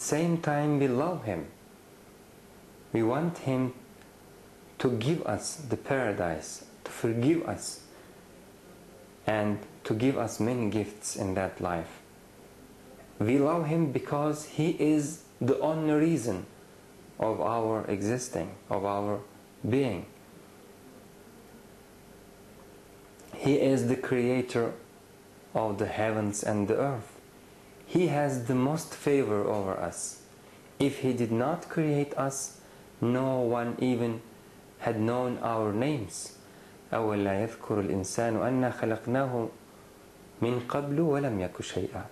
same time we love Him. We want Him to give us the paradise, to forgive us, and to give us many gifts in that life. We love Him because He is the only reason of our existing, of our being. He is the creator of the heavens and the earth. He has the most favor over us. If He did not create us, no one even had known our names. أَوَلَا يَذْكُرُ الْإِنسَانُ أَنَّا خَلَقْنَاهُ مِنْ قَبْلُ وَلَمْ يَكُ شَيْئًا.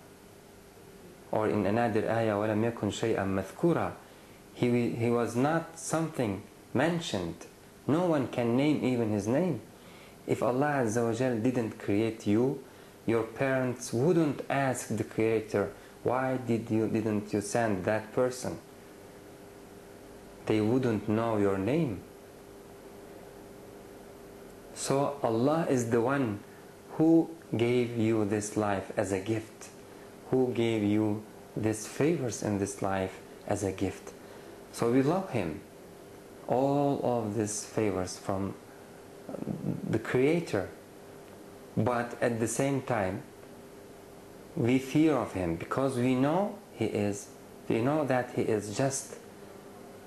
Or in another ayah, وَلَمْ يَكُنْ شَيْئًا مَذْكُورًا. He was not something mentioned. No one can name even His name. If Allah Azza wa Jal didn't create you, your parents wouldn't ask the Creator, why didn't you send that person? They wouldn't know your name. So Allah is the one who gave you this life as a gift, who gave you these favors in this life as a gift. So we love Him. All of these favors from the Creator. But at the same time, we fear of Him because we know that He is just,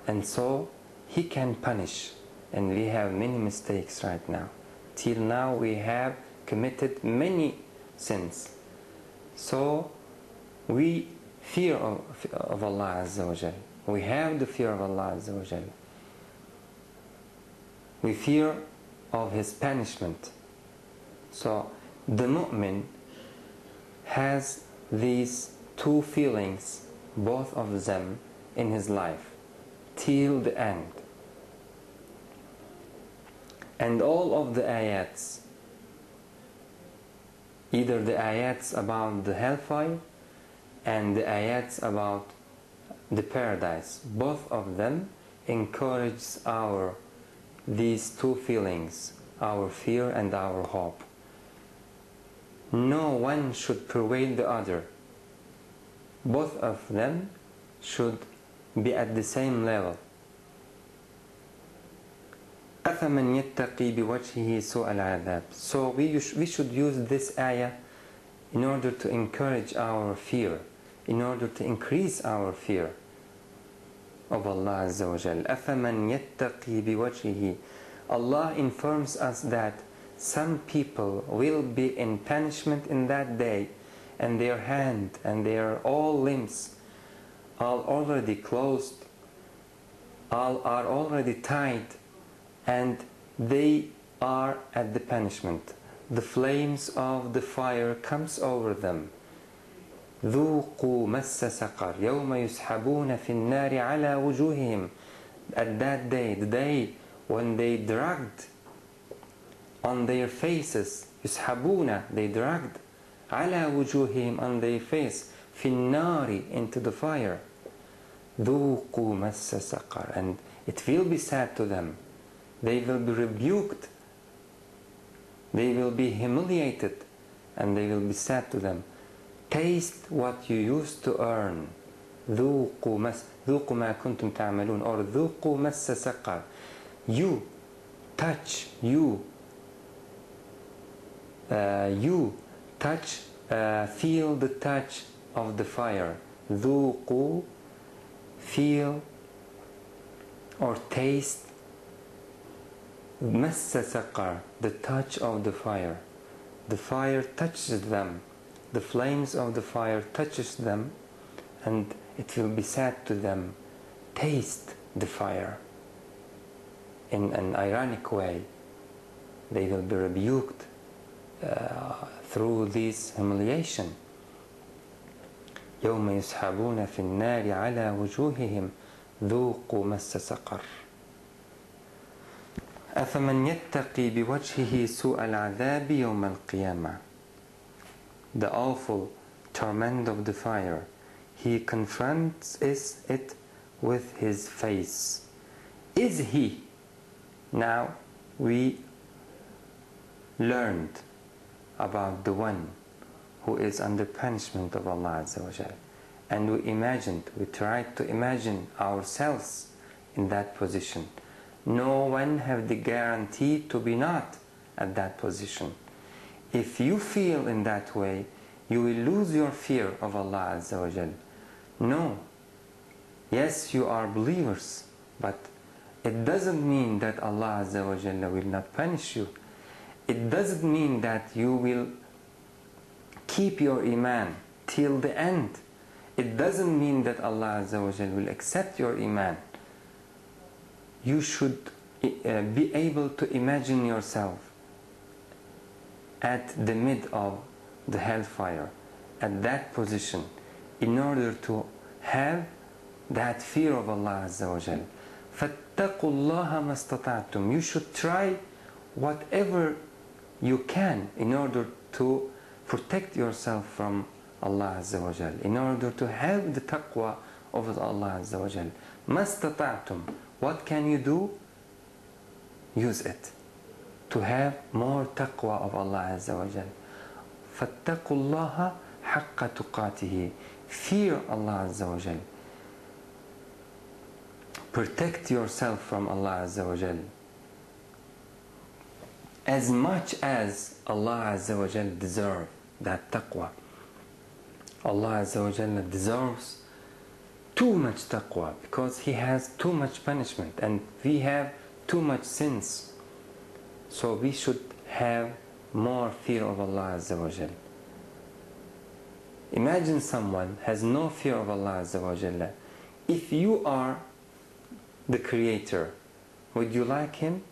and so He can punish. And we have many mistakes right now. Till now we have committed many sins. So we fear of Allah Azza wa Jal. We have the fear of Allah Azza wa Jal. We fear of His punishment. So the mu'min has these two feelings, both of them, in his life till the end. And all of the ayats, either the ayats about the hellfire and the ayats about the paradise, both of them encourage these two feelings, our fear and our hope. No one should pervade the other. Both of them should be at the same level. أَفَمَنْ يَتَّقِي بِوَجْهِهِ سُوءَ الْعَذَابِ. So we should use this ayah in order to encourage our fear, in order to increase our fear of Allah Azza wa Jal. أَفَمَنْ يَتَّقِي بِوَجْهِهِ. Allah informs us that some people will be in punishment in that day, and their hand and their all limbs are already closed, all are already tied, and they are at the punishment. The flames of the fire comes over them. ذُوقُوا مَسَّ سَقَرْ يَوْمَ يُسْحَبُونَ فِي النَّارِ عَلَى وُجُوهِهِمْ. At that day, the day when they dragged on their faces, يُسْحَبُونَ, they dragged, عَلَى وُجُوهِهِمْ, on their face, فِي النَّارِ, into the fire. ذُوقُوا مَسَّ سَقَرْ. And it will be said to them, they will be rebuked, they will be humiliated, and they will be said to them, taste what you used to earn. ذُوقُوا مَا كُنْتُمْ تَعْمَلُونَ, or ذُوقُوا مَسَّ سَقَرْ. You touch, you touch, feel the touch of the fire. ذُوقُوا, feel or taste. مَسَّ سَقَرْ, the touch of the fire. The fire touches them. The flames of the fire touches them, and it will be said to them, taste the fire. In an ironic way, they will be rebuked through this humiliation. يَوْمَ يُسْحَبُونَ فِي النَّارِ عَلَى وُجُوهِهِمْ ذُوقُوا مَسَّ سَقَرْ. أَفَمَنْ يَتَّقِي بِوَجْهِهِ سُوءَ الْعَذَابِ يَوْمَ الْقِيَامَةِ. The awful torment of the fire, he confronts it with his face. Is he? Now we learned about the one who is under punishment of Allah Azza wa Jal. and we tried to imagine ourselves in that position. No one have the guarantee to be not at that position. If you feel in that way, you will lose your fear of Allah Azza wa Jal. No. Yes, you are believers, but it doesn't mean that Allah Azza wa Jal will not punish you. It doesn't mean that you will keep your iman till the end. It doesn't mean that Allah Azza wa Jal will accept your iman. You should be able to imagine yourself at the mid of the hellfire, at that position, in order to have that fear of Allah Azza wa Jal. فَاتَّقُوا اللَّهَ مَا اسْتَطَعْتُمْ. You should try whatever you can in order to protect yourself from Allah Azza wa Jal, in order to have the taqwa of Allah Azza wa Jal. مَا اسْتَطَعْتُمْ. What can you do? Use it to have more taqwa of Allah Azza wa Jal. فَاتَّقُوا اللَّهَ حَقَّ تُقَاتِهِ. Fear Allah Azza wa Jal. Protect yourself from Allah Azza wa Jal as much as Allah Azza wa Jal deserves that taqwa. Allah Azza wa Jal deserves too much taqwa because He has too much punishment and we have too much sins. So we should have more fear of Allah Azza wa Jal. Imagine someone has no fear of Allah Azza wa Jal. If you are the Creator, would you like Him?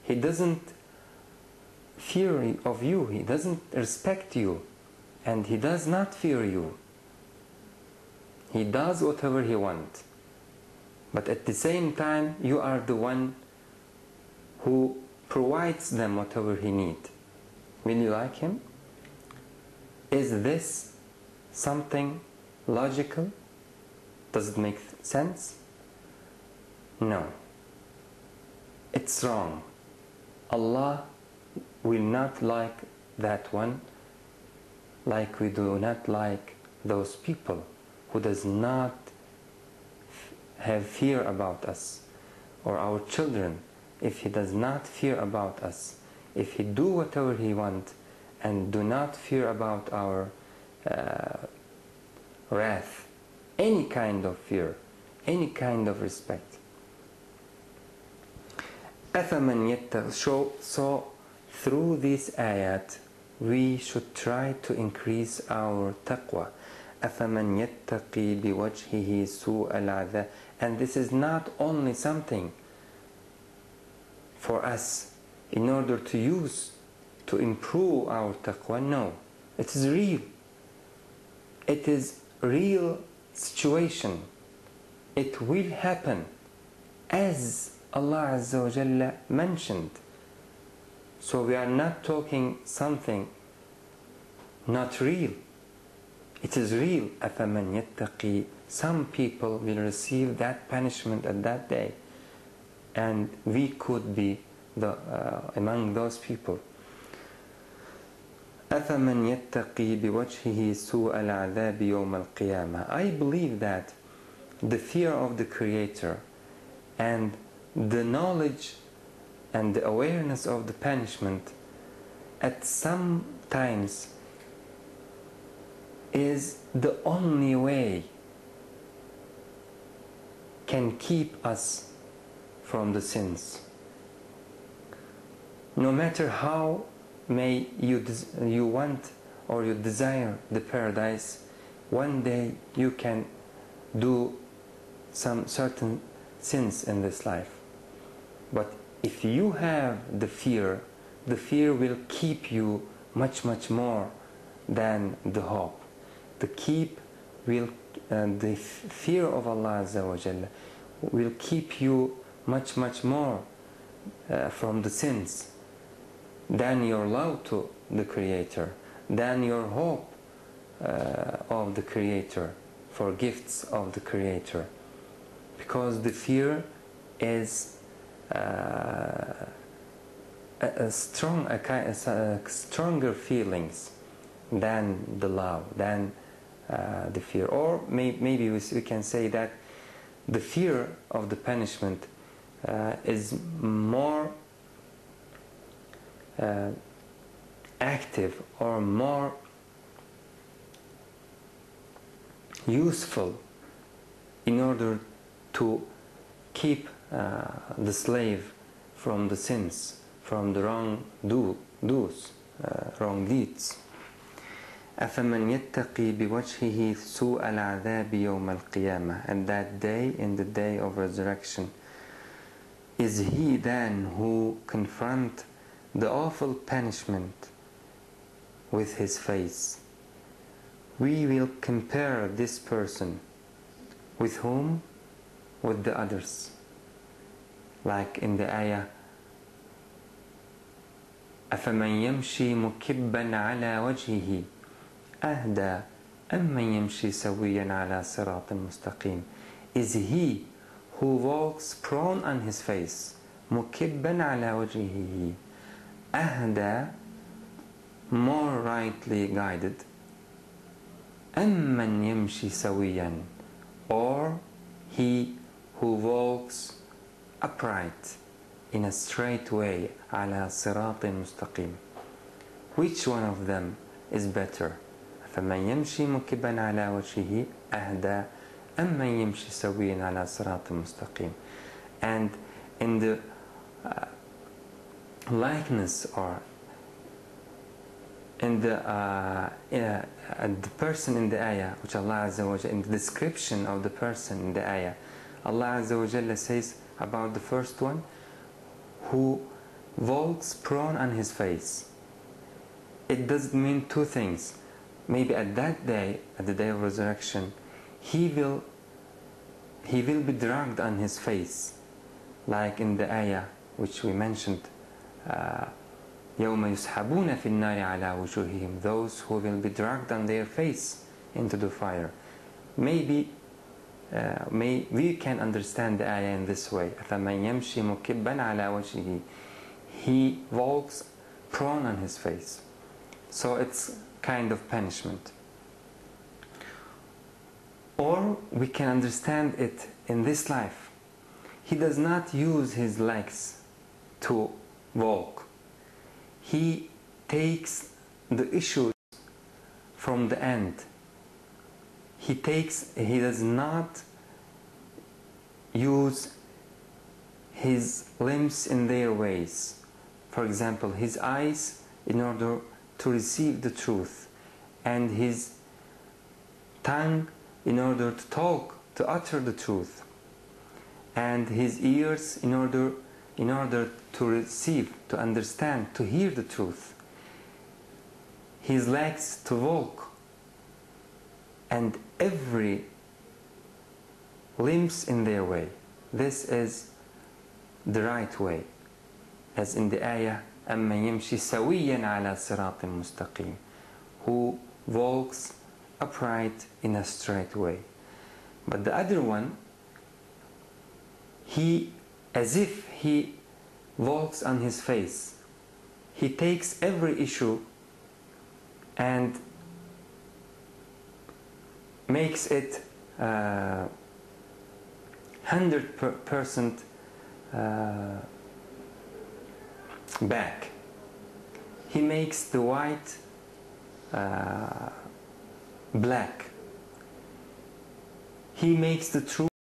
He doesn't fear of you, He doesn't respect you, and He does not fear you. He does whatever He wants. But at the same time, you are the one who provides them whatever He needs. Will you like Him? Is this something logical? Does it make sense? No. It's wrong. Allah will not like that one, like we do not like those people who does not have fear about us, or our children. If He does not fear about us, if He do whatever He wants and do not fear about our wrath, any kind of fear, any kind of respect. So through this ayat we should try to increase our taqwa. أَفَمَنْ يَتَّقِي بِوَجْهِهِ سُوءَ الْعَذَابِ. And this is not only something for us in order to use to improve our taqwa. No, it is real. It is real situation. It will happen as Allah Azza wa Jalla mentioned. So we are not talking something not real. It is real. أَفَمَنْ يَتَّقِي. Some people will receive that punishment at that day, and we could be among those people. أَفَمَنْ يَتَّقِي بِوَجْهِهِ سُوءَ الْعَذَابِ يَوْمَ الْقِيَامَةِ. I believe that the fear of the Creator and the knowledge and the awareness of the punishment at some times is the only way can keep us from the sins. No matter how may you want or you desire the paradise, one day you can do some certain sins in this life. But if you have the fear will keep you much more than the hope. The fear of Allah Azza wa Jalla will keep you much more from the sins than your love to the Creator, than your hope of the Creator, for gifts of the Creator. Because the fear is stronger feelings than the love, than the fear. Or maybe we can say that the fear of the punishment is more active or more useful in order to keep the slave from the sins, from the wrong deeds. أَفَمَنْ يَتَّقِي بِوَجْهِهِ سُوءَ الْعَذَابِ يَوْمَ الْقِيَامَةِ. And that day, in the day of resurrection, is he then who confront the awful punishment with his face. We will compare this person with whom? With the others. Like in the ayah, أَفَمَنْ يَمْشِي مُكِبًّا عَلَى وَجْهِهِ أَهْدَى أَمَّنْ يَمْشِي سَوِيًّا عَلَى صِرَاطٍ مُسْتَقِيمٍ. Is he who walks prone on his face, مُكِبًّا عَلَى وَجْهِهِ, أَهْدَى, more rightly guided, أَمَّنْ يَمْشِي سَوِيًّا, or he who walks upright in a straight way, على صراط مستقيم. Which one of them is better? فمن يمشي مكبا على وجهه أهدى أمن يمشي سويا على صراط مستقيم. And in the likeness, or in the person in the ayah, which Allah Azza wa Jalla, in the description of the person in the ayah, Allah Azza wa Jalla says about the first one, who walks prone on his face. It does mean two things. Maybe at that day, at the day of resurrection, he will be dragged on his face, like in the ayah which we mentioned, يَوْمَ يُسْحَبُونَ فِي النَّارِ عَلَى وُجُوهِهِمْ, those who will be dragged on their face into the fire. Maybe we can understand the ayah in this way. فَمَنْ يَمْشِي مُكِبًّا عَلَى وَجْهِهِ, he walks prone on his face. So it's kind of punishment. Or we can understand it in this life. He does not use his legs to walk. He takes the issues from the end. He does not use his limbs in their ways. For example, his eyes in order to receive the truth, and his tongue in order to talk, to utter the truth, and his ears in order to receive, to understand, to hear the truth, his legs to walk, and every limbs in their way. This is the right way, as in the ayah, أَمَّنْ يَمْشِي سَوِيًّا عَلَى صِرَاطٍ مُسْتَقِيمٍ, who walks upright in a straight way. But the other one, as if he walks on his face, he takes every issue and makes it 100% back. He makes the white black. He makes the truth